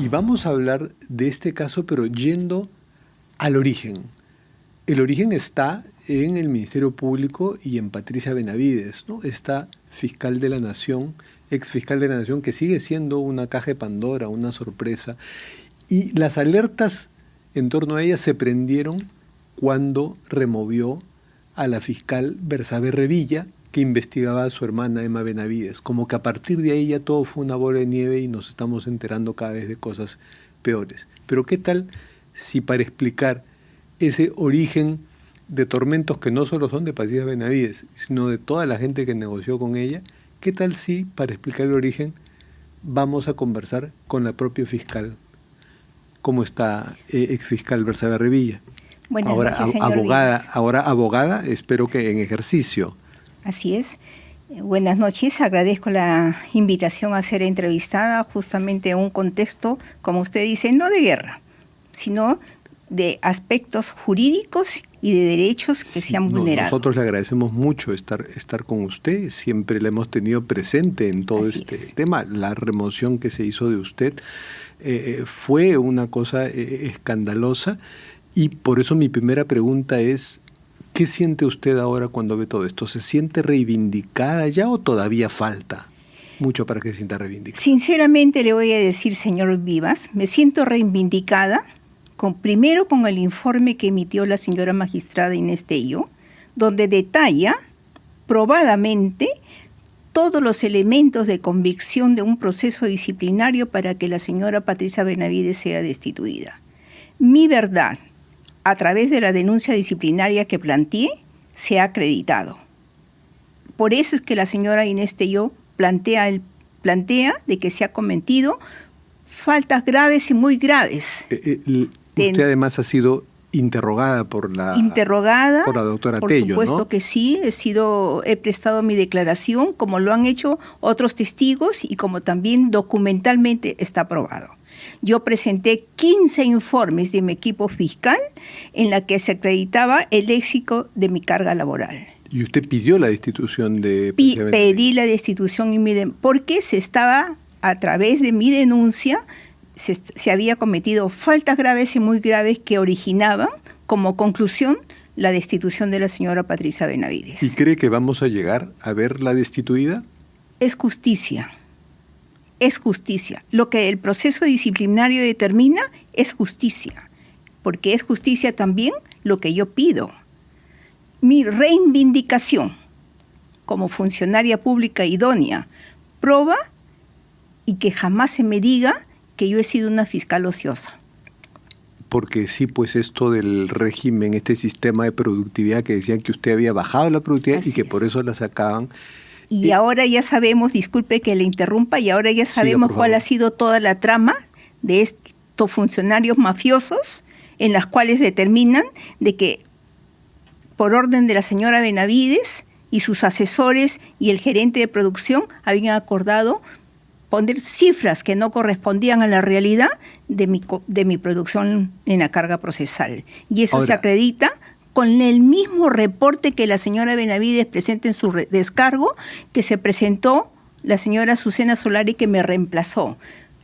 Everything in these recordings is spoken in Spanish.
Y vamos a hablar de este caso, pero yendo al origen. El origen está en el Ministerio Público y en Patricia Benavides, ¿no? Esta fiscal de la Nación, ex fiscal de la Nación, que sigue siendo una caja de Pandora, una sorpresa. Y las alertas en torno a ella se prendieron cuando removió a la fiscal Bersabe Revilla, que investigaba a su hermana Emma Benavides. Como que a partir de ahí ya todo fue una bola de nieve y nos estamos enterando cada vez de cosas peores. Pero ¿qué tal si para explicar ese origen de tormentos que no solo son de Patricia Benavides, sino de toda la gente que negoció con ella, qué tal si para explicar el origen vamos a conversar con la propia fiscal? ¿Cómo está ex fiscal Bersabe Revilla? Buenas Ahora noches, señor abogada, Vivas. ahora abogada, espero que en ejercicio. Así es. Buenas noches, agradezco la invitación a ser entrevistada justamente en un contexto, como usted dice, no de guerra, sino de aspectos jurídicos y de derechos que se han vulnerado. Nosotros le agradecemos mucho estar con usted, siempre la hemos tenido presente en todo tema. La remoción que se hizo de usted fue una cosa escandalosa y por eso mi primera pregunta es, ¿qué siente usted ahora cuando ve todo esto? ¿Se siente reivindicada ya o todavía falta mucho para que se sienta reivindicada? Sinceramente le voy a decir, señor Vivas, me siento reivindicada primero con el informe que emitió la señora magistrada Inés Tello, donde detalla probadamente todos los elementos de convicción de un proceso disciplinario para que la señora Patricia Benavides sea destituida. Mi verdad, a través de la denuncia disciplinaria que planteé, se ha acreditado. Por eso es que la señora Inés Tello plantea de que se ha cometido faltas graves y muy graves. Usted además ha sido interrogada por la doctora Tello, por supuesto, ¿no? Que sí, he prestado mi declaración, como lo han hecho otros testigos y como también documentalmente está probado. Yo presenté 15 informes de mi equipo fiscal en la que se acreditaba el éxito de mi carga laboral. ¿Y usted pidió la destitución de Pedí la destitución porque se estaba, a través de mi denuncia, se había cometido faltas graves y muy graves que originaban, como conclusión, la destitución de la señora Patricia Benavides. ¿Y cree que vamos a llegar a verla destituida? Es justicia. Es justicia. Lo que el proceso disciplinario determina es justicia, porque es justicia también lo que yo pido. Mi reivindicación como funcionaria pública idónea, prueba y que jamás se me diga que yo he sido una fiscal ociosa. Porque sí, pues esto del régimen, este sistema de productividad que decían que usted había bajado la productividad y que por eso la sacaban. Y ahora ya sabemos, disculpe que le interrumpa, y ahora ya sabemos cuál ha sido toda la trama de estos funcionarios mafiosos en las cuales determinan de que por orden de la señora Benavides y sus asesores y el gerente de producción habían acordado poner cifras que no correspondían a la realidad de mi producción en la carga procesal. Y eso se acredita con el mismo reporte que la señora Benavides presenta en su descargo, que se presentó la señora Azucena Solari, que me reemplazó.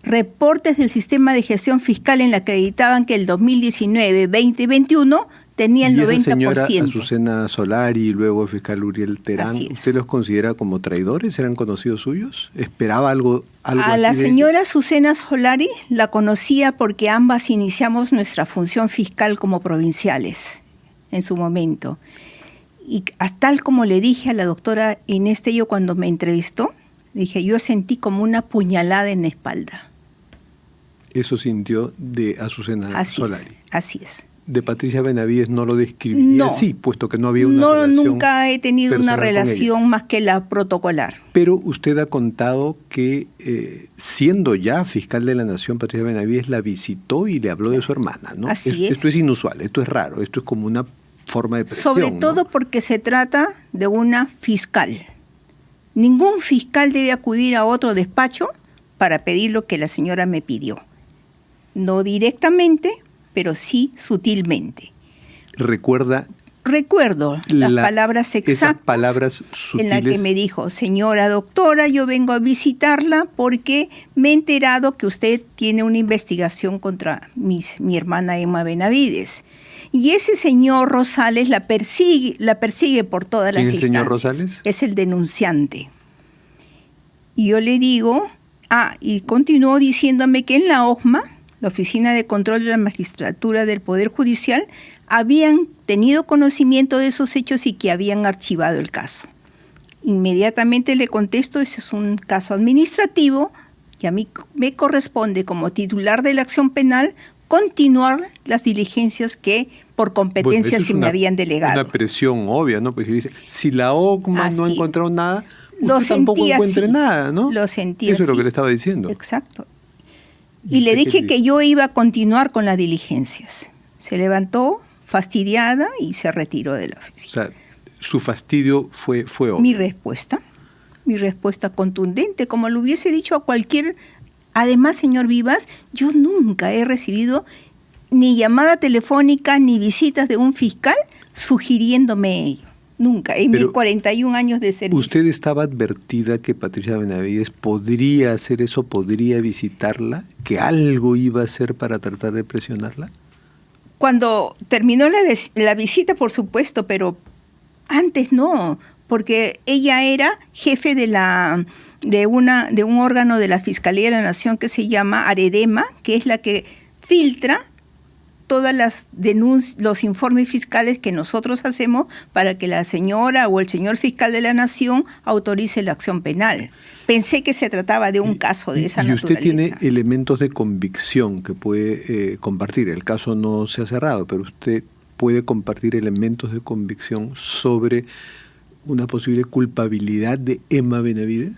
Reportes del sistema de gestión fiscal en la que acreditaban que el 2019, 2021 tenía el 90%. ¿Y esa señora Azucena Solari y luego el fiscal Uriel Terán, usted los considera como traidores? ¿Eran conocidos suyos? ¿Esperaba algo así? A la señora Azucena Solari la conocía porque ambas iniciamos nuestra función fiscal como provinciales en su momento. Y tal como le dije a la doctora Inés Tello cuando me entrevistó, le dije, yo sentí como una puñalada en la espalda. Eso sintió de Azucena Solari. Así es. De Patricia Benavides no lo describiría así, puesto que no había una relación. Nunca he tenido una relación más que la protocolar. Pero usted ha contado que siendo ya fiscal de la Nación, Patricia Benavides la visitó y le habló de su hermana, ¿no? Esto es inusual, esto es raro, esto es como una forma de presión. Sobre todo porque se trata de una fiscal. Ningún fiscal debe acudir a otro despacho para pedir lo que la señora me pidió. No directamente, pero sí sutilmente. ¿Recuerda Recuerdo las palabras exactas, esas palabras sutiles, en las que me dijo: señora doctora, yo vengo a visitarla porque me he enterado que usted tiene una investigación contra mi hermana Emma Benavides. Y ese señor Rosales la persigue por todas las instancias. ¿Quién es el señor Rosales? Es el denunciante. Y yo le digo, y continuó diciéndome que en la OJMA, la Oficina de Control de la Magistratura del Poder Judicial, habían tenido conocimiento de esos hechos y que habían archivado el caso. Inmediatamente le contesto: ese es un caso administrativo y a mí me corresponde, como titular de la acción penal, continuar las diligencias que por competencia se me habían delegado. Una presión obvia, ¿no? Pues dice, si la OCMA no ha encontrado nada, usted tampoco encuentre nada, ¿no? Lo sentí Eso es lo que le estaba diciendo. Exacto. Y le dije que yo iba a continuar con las diligencias. Se levantó fastidiada y se retiró de la oficina. O sea, su fastidio fue obvio. Mi respuesta contundente, como lo hubiese dicho a cualquier... Además, señor Vivas, yo nunca he recibido ni llamada telefónica ni visitas de un fiscal sugiriéndome ello. Nunca, en mis 41 años de servicio. ¿Usted estaba advertida que Patricia Benavides podría hacer eso, podría visitarla, que algo iba a hacer para tratar de presionarla? Cuando terminó la visita, por supuesto, pero antes no, porque ella era jefe de un órgano de la Fiscalía de la Nación que se llama Aredema, que es la que filtra todas las denuncias, los informes fiscales que nosotros hacemos para que la señora o el señor fiscal de la Nación autorice la acción penal. Pensé que se trataba de un caso de esa naturaleza. ¿Y usted tiene elementos de convicción que puede compartir? El caso no se ha cerrado, pero usted puede compartir elementos de convicción sobre una posible culpabilidad de Emma Benavides.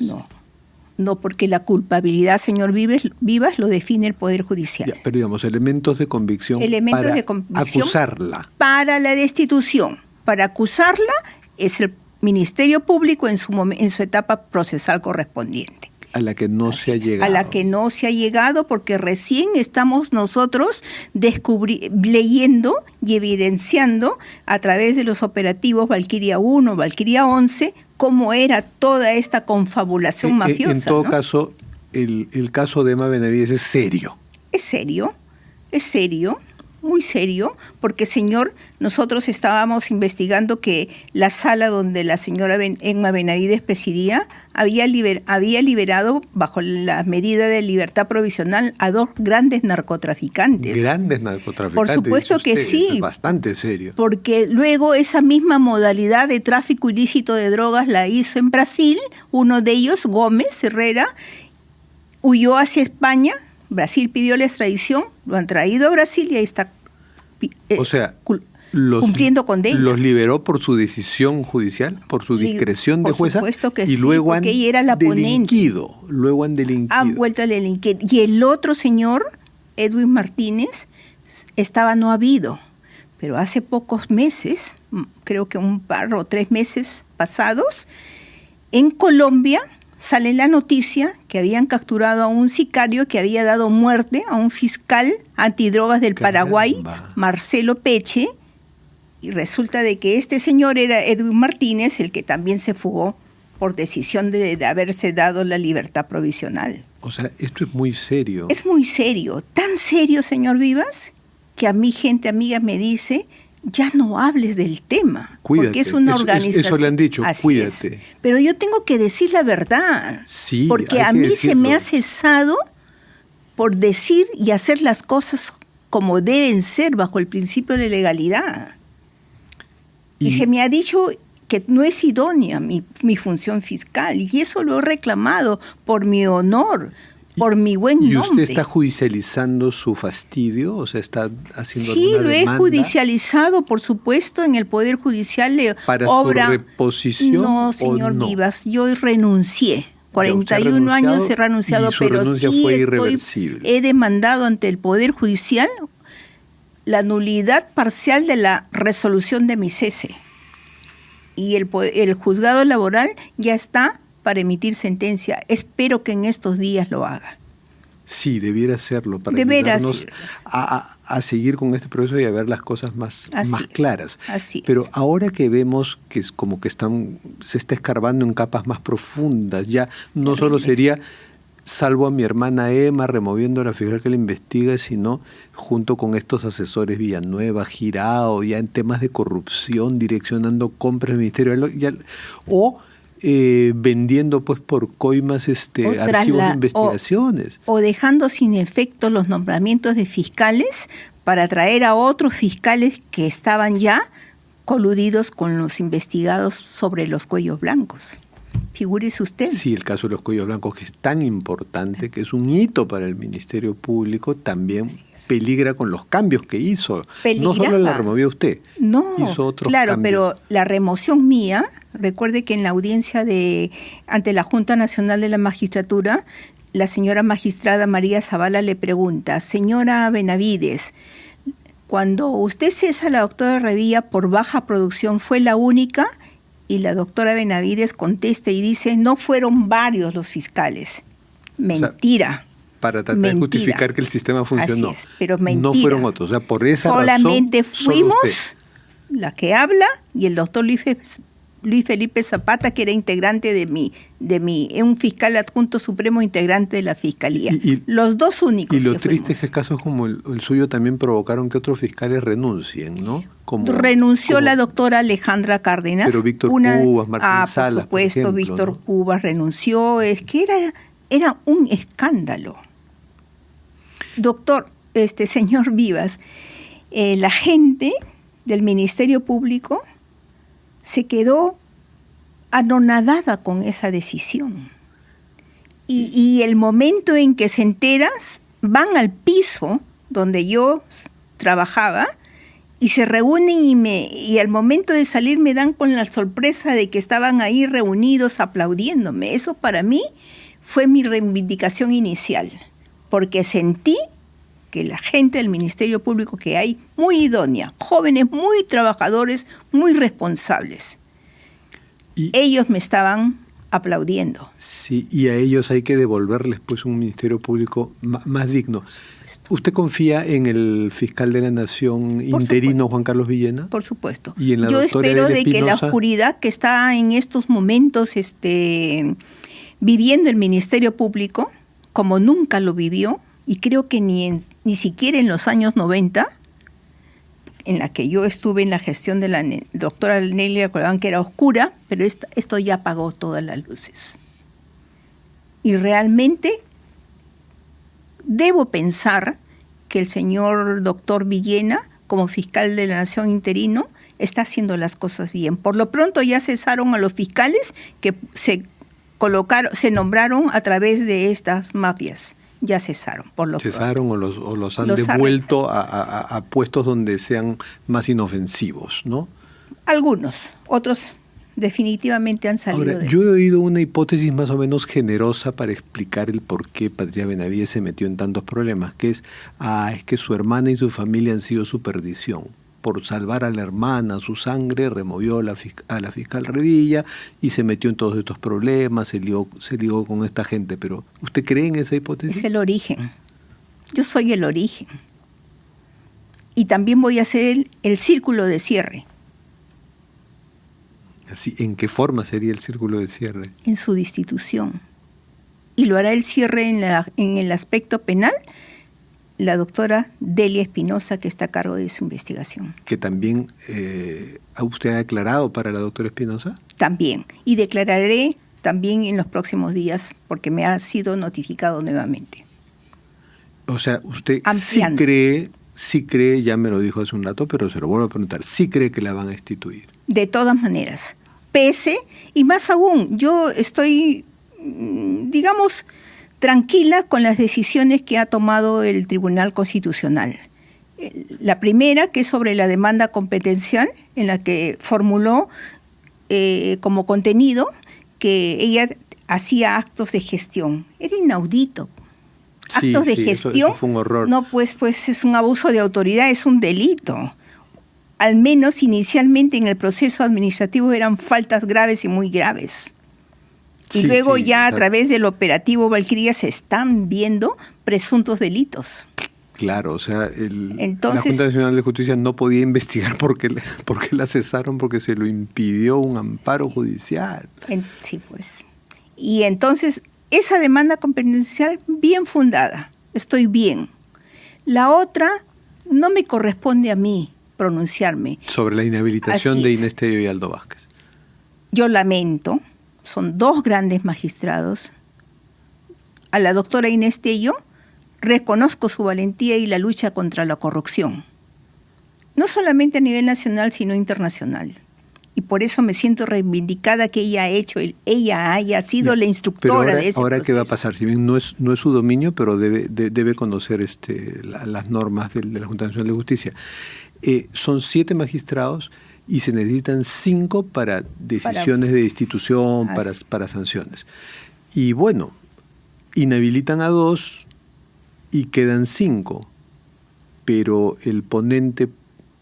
No, porque la culpabilidad, señor Vivas, lo define el Poder Judicial. Pero digamos, elementos de convicción para acusarla. Para la destitución. Para acusarla es el Ministerio Público en su etapa procesal correspondiente. A la que no se ha llegado. A la que no se ha llegado, porque recién estamos nosotros leyendo y evidenciando a través de los operativos Valquiria 1, Valquiria 11, cómo era toda esta confabulación mafiosa. En todo caso, el caso de Emma Benavides es serio. Es serio, muy serio, porque, señor, nosotros estábamos investigando que la sala donde la señora Emma Benavides presidía había liberado, bajo la medida de libertad provisional, a 2 grandes narcotraficantes. ¿Grandes narcotraficantes? Por supuesto que sí. Es bastante serio. Porque luego esa misma modalidad de tráfico ilícito de drogas la hizo en Brasil. Uno de ellos, Gómez Herrera, huyó hacia España. Brasil pidió la extradición, lo han traído a Brasil y ahí está cumpliendo condena. ¿Los liberó por su decisión judicial, por su discreción de jueza? Por supuesto que y sí, luego porque ella era la delinquido, luego han delinquido. Han vuelto a delinquir. Y el otro señor, Edwin Martínez, estaba no habido, pero hace pocos meses, creo que un par o 3 meses pasados, en Colombia sale la noticia que habían capturado a un sicario que había dado muerte a un fiscal antidrogas del Paraguay, Marcelo Peche, y resulta de que este señor era Edwin Martínez, el que también se fugó por decisión de haberse dado la libertad provisional. O sea, esto es muy serio. Es muy serio, tan serio, señor Vivas, que a mí gente amiga me dice: ya no hables del tema, cuídate, porque es una organización. Eso le han dicho, así cuídate. Es. Pero yo tengo que decir la verdad, sí, porque a mí se me ha cesado por decir y hacer las cosas como deben ser bajo el principio de legalidad. Y se me ha dicho que no es idónea mi función fiscal, y eso lo he reclamado por mi honor, por mi buen nombre. ¿Y usted está judicializando su fastidio? O sea, ¿está haciendo sí, alguna demanda? Lo he judicializado, por supuesto, en el Poder Judicial. ¿Para su reposición? No, señor no? Vivas, yo renuncié. 41 años he renunciado, pero sí he demandado ante el Poder Judicial la nulidad parcial de la resolución de mi cese. Y el juzgado laboral ya está para emitir sentencia. Espero que en estos días lo haga. Sí, debiera serlo para Debería ayudarnos ser. a seguir con este proceso y a ver las cosas más claras. Así Pero es. ahora que vemos que es como que se está escarbando en capas más profundas, ya no solo sería salvo a mi hermana Emma removiendo a la fiscal que la investiga, sino junto con estos asesores Villanueva, Girao, ya en temas de corrupción, direccionando compras del Ministerio o vendiendo pues por coimas archivos de investigaciones. O dejando sin efecto los nombramientos de fiscales para traer a otros fiscales que estaban ya coludidos con los investigados sobre los cuellos blancos. Figúrese usted. Sí, el caso de los cuellos blancos, que es tan importante, que es un hito para el Ministerio Público, también peligra con los cambios que hizo. Peligraba. No solo la removió usted, no, hizo otros claro, cambios. Pero la remoción mía, recuerde que en la audiencia ante la Junta Nacional de la Magistratura, la señora magistrada María Zavala le pregunta: señora Benavides, cuando usted cesa a la doctora Revilla por baja producción, ¿fue la única? Y la doctora Benavides contesta y dice: no fueron varios los fiscales. Mentira. O sea, para tratar de justificar que el sistema funcionó. Así es, pero mentira. No fueron otros. O sea, por esa solamente razón, fuimos la que habla y el doctor Luis Felipe Zapata, que era integrante un fiscal adjunto supremo integrante de la Fiscalía. Los dos únicos. Y lo que triste fuimos. es que casos como el suyo también provocaron que otros fiscales renuncien, ¿no? Renunció la doctora Alejandra Cárdenas. Pero Víctor Cubas, Martín Salas, por supuesto, por ejemplo, Víctor ¿no? Cubas renunció. Es que era un escándalo. Doctor, señor Vivas, la gente del Ministerio Público se quedó anonadada con esa decisión. Y el momento en que se enteras, van al piso donde yo trabajaba y se reúnen y al momento de salir me dan con la sorpresa de que estaban ahí reunidos aplaudiéndome. Eso para mí fue mi reivindicación inicial, porque sentí que la gente del Ministerio Público que hay, muy idónea, jóvenes muy trabajadores, muy responsables, ellos me estaban aplaudiendo. Sí, y a ellos hay que devolverles pues un Ministerio Público más digno. ¿Usted confía en el fiscal de la Nación interino, Juan Carlos Villena? Por supuesto. ¿Y en la Yo doctora espero Edelia de que la Espinosa? oscuridad que está en estos momentos viviendo el Ministerio Público, como nunca lo vivió, y creo que ni siquiera en los años 90, en la que yo estuve en la gestión de la doctora Nelia Colón, que era oscura, pero esto ya apagó todas las luces. Y realmente debo pensar que el señor doctor Villena, como fiscal de la Nación interino, está haciendo las cosas bien. Por lo pronto ya cesaron a los fiscales que se nombraron a través de estas mafias. Ya cesaron, por lo pronto. Cesaron o los han devuelto a puestos donde sean más inofensivos, ¿no? Algunos, otros definitivamente han salido. Ahora, yo he oído una hipótesis más o menos generosa para explicar el por qué Patricia Benavides se metió en tantos problemas, que es que su hermana y su familia han sido su perdición. Por salvar a la hermana, su sangre, removió a la fiscal Revilla y se metió en todos estos problemas, se ligó con esta gente. Pero, ¿usted cree en esa hipótesis? Es el origen. Yo soy el origen. Y también voy a hacer el círculo de cierre. Así, ¿en qué forma sería el círculo de cierre? En su destitución. Y lo hará el cierre en el aspecto penal la doctora Delia Espinosa, que está a cargo de su investigación. ¿Que también usted ha declarado para la doctora Espinosa? También. Y declararé también en los próximos días, porque me ha sido notificado nuevamente. O sea, usted Ampliando. sí cree, ya me lo dijo hace un rato, pero se lo vuelvo a preguntar, sí cree que la van a destituir. De todas maneras. Pese, y más aún, yo estoy, digamos, tranquila con las decisiones que ha tomado el Tribunal Constitucional. La primera, que es sobre la demanda competencial, en la que formuló como contenido que ella hacía actos de gestión. Era inaudito. Sí, Actos de gestión. Eso fue un horror. No, pues es un abuso de autoridad, es un delito. Al menos inicialmente en el proceso administrativo eran faltas graves y muy graves. Y luego ya a través del operativo Valquiria se están viendo presuntos delitos. Claro, o sea, la Junta Nacional de Justicia no podía investigar porque la cesaron, porque se lo impidió un amparo judicial. Sí, pues. Y entonces, esa demanda competencial bien fundada, estoy bien. La otra, no me corresponde a mí pronunciarme. Sobre la inhabilitación de Inés Tello y Aldo Vázquez. Yo lamento, son dos grandes magistrados. A la doctora Inés Tello reconozco su valentía y la lucha contra la corrupción, no solamente a nivel nacional, sino internacional. Y por eso me siento reivindicada que ella haya sido la instructora de ese proceso. Ahora, ¿qué va a pasar? Si bien no es su dominio, pero debe conocer las normas de la Junta Nacional de Justicia. Son 7 magistrados y se necesitan 5 para decisiones de destitución, para sanciones. Y bueno, inhabilitan a 2 y quedan 5, pero el ponente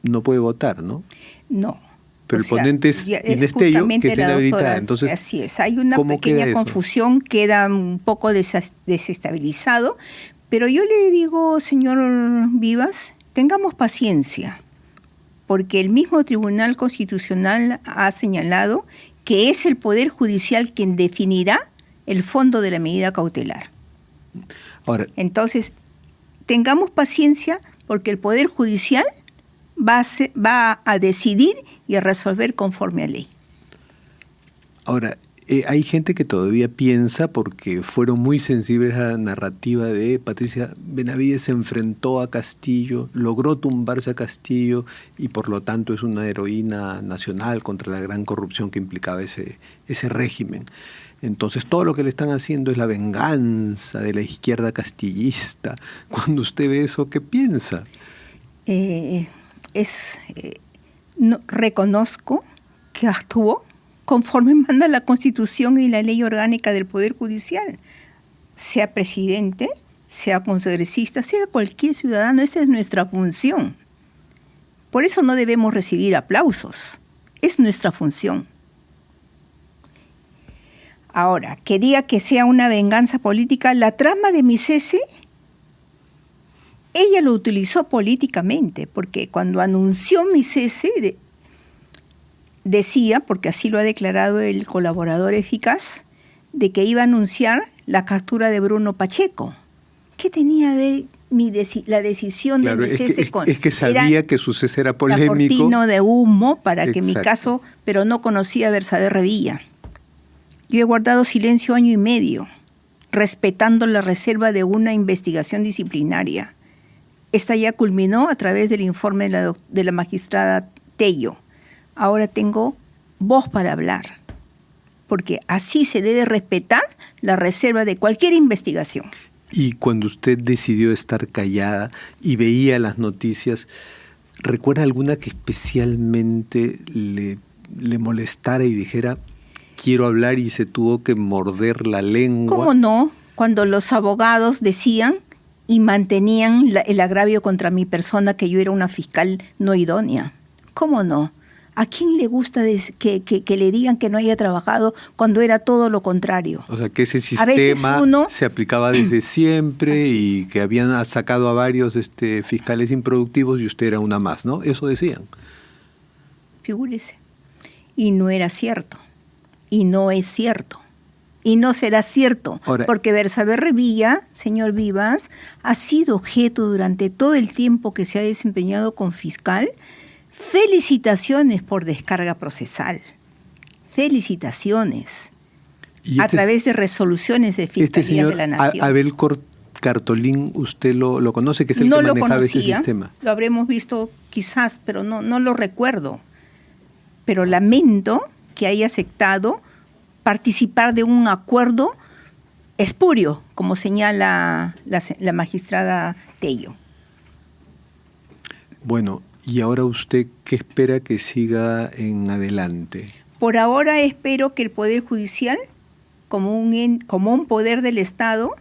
no puede votar, ¿no? No. Pero el ponente es Inés Tello, que está inhabilitada. Entonces, así es, hay una pequeña confusión, queda un poco desestabilizado, pero yo le digo, señor Vivas, tengamos paciencia, porque el mismo Tribunal Constitucional ha señalado que es el Poder Judicial quien definirá el fondo de la medida cautelar. Entonces, tengamos paciencia porque el Poder Judicial va a decidir y a resolver conforme a ley. Ahora, hay gente que todavía piensa, porque fueron muy sensibles a la narrativa de Patricia Benavides, se enfrentó a Castillo, logró tumbarse a Castillo y por lo tanto es una heroína nacional contra la gran corrupción que implicaba ese régimen. Entonces todo lo que le están haciendo es la venganza de la izquierda castillista. Cuando usted ve eso, ¿qué piensa? Reconozco que actuó conforme manda la Constitución y la Ley Orgánica del Poder Judicial. Sea presidente, sea congresista, sea cualquier ciudadano, esa es nuestra función. Por eso no debemos recibir aplausos. Es nuestra función. Ahora, que diga que sea una venganza política, la trama de mi cese, ella lo utilizó políticamente, porque cuando anunció mi cese, decía, porque así lo ha declarado el colaborador eficaz, de que iba a anunciar la captura de Bruno Pacheco. ¿Qué tenía que ver la decisión de mi cese con? Es que sabía que su cese era polémico. La cortina de humo para que mi caso, pero no conocía a Bersabe Revilla. Yo he guardado silencio 1 año y medio, respetando la reserva de una investigación disciplinaria. Esta ya culminó a través del informe de la magistrada Tello. Ahora tengo voz para hablar, porque así se debe respetar la reserva de cualquier investigación. Y cuando usted decidió estar callada y veía las noticias, ¿recuerda alguna que especialmente le molestara y dijera, quiero hablar, y se tuvo que morder la lengua? ¿Cómo no? Cuando los abogados decían y mantenían el agravio contra mi persona, que yo era una fiscal no idónea. ¿Cómo no? ¿A quién le gusta que le digan que no haya trabajado cuando era todo lo contrario? O sea, que ese sistema se aplicaba desde siempre y que habían sacado a varios fiscales improductivos y usted era una más, ¿no? Eso decían. Figúrese. Y no era cierto. Y no es cierto. Y no será cierto. Ahora, porque Bersabe Revilla, señor Vivas, ha sido objeto durante todo el tiempo que se ha desempeñado como fiscal. Felicitaciones por descarga procesal. Felicitaciones. A través de resoluciones de Fiscalía de la Nación. Abel Cartolín, ¿usted lo conoce? Que es el que manejaba ese sistema. Lo habremos visto quizás, pero no lo recuerdo. Pero lamento que haya aceptado participar de un acuerdo espurio, como señala la magistrada Tello. Bueno, ¿y ahora usted qué espera que siga en adelante? Por ahora espero que el Poder Judicial, como un poder del Estado,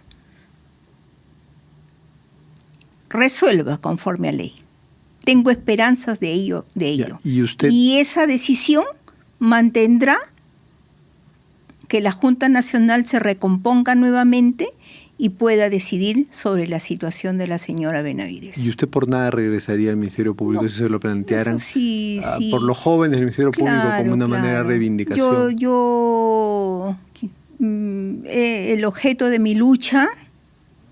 resuelva conforme a ley. Tengo esperanzas de ello. ¿Y usted? Y esa decisión mantendrá que la Junta Nacional se recomponga nuevamente y pueda decidir sobre la situación de la señora Benavides. ¿Y usted por nada regresaría al Ministerio Público si se lo plantearan? Sí. Por los jóvenes del Ministerio Público como una manera de reivindicación. El objeto de mi lucha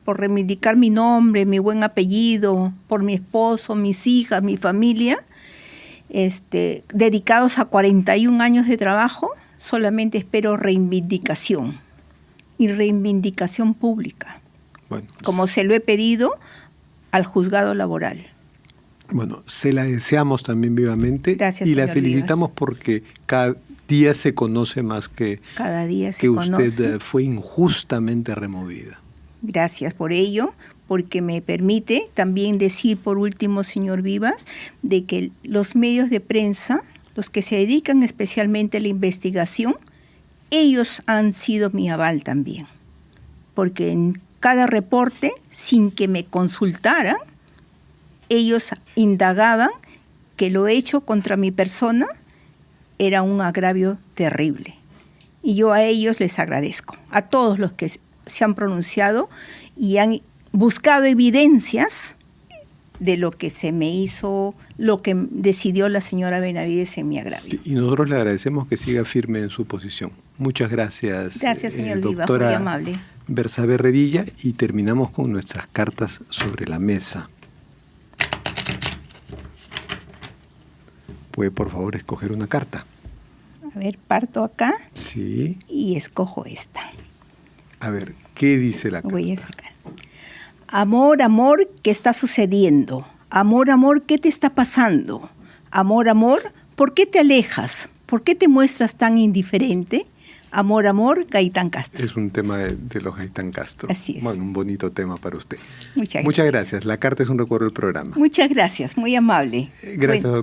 por reivindicar mi nombre, mi buen apellido, por mi esposo, mis hijas, mi familia, dedicados a 41 años de trabajo, solamente espero reivindicación y reivindicación pública, bueno, como se lo he pedido al juzgado laboral. Bueno, se la deseamos también vivamente. Gracias, y la felicitamos Vivas. Porque cada día se conoce más que usted fue injustamente removida. Gracias por ello, porque me permite también decir por último, señor Vivas, de que los medios de prensa, los que se dedican especialmente a la investigación, ellos han sido mi aval también, porque en cada reporte, sin que me consultaran, ellos indagaban que lo hecho contra mi persona era un agravio terrible. Y yo a ellos les agradezco, a todos los que se han pronunciado y han buscado evidencias de lo que se me hizo, lo que decidió la señora Benavides en mi agravio. Y nosotros le agradecemos que siga firme en su posición. Muchas gracias. Gracias, señor Vivas, doctora muy amable. Berzabe Revilla, y terminamos con nuestras cartas sobre la mesa. ¿Puede, por favor, escoger una carta? A ver, parto acá. Sí. Y escojo esta. A ver, ¿qué dice la carta? Voy a sacar. Amor, amor, ¿qué está sucediendo? Amor, amor, ¿qué te está pasando? Amor, amor, ¿por qué te alejas? ¿Por qué te muestras tan indiferente? Amor, amor, Gaitán Castro. Es un tema de los Gaitán Castro. Así es. Bueno, un bonito tema para usted. Muchas gracias. La carta es un recuerdo del programa. Muchas gracias, muy amable. Gracias, doctor.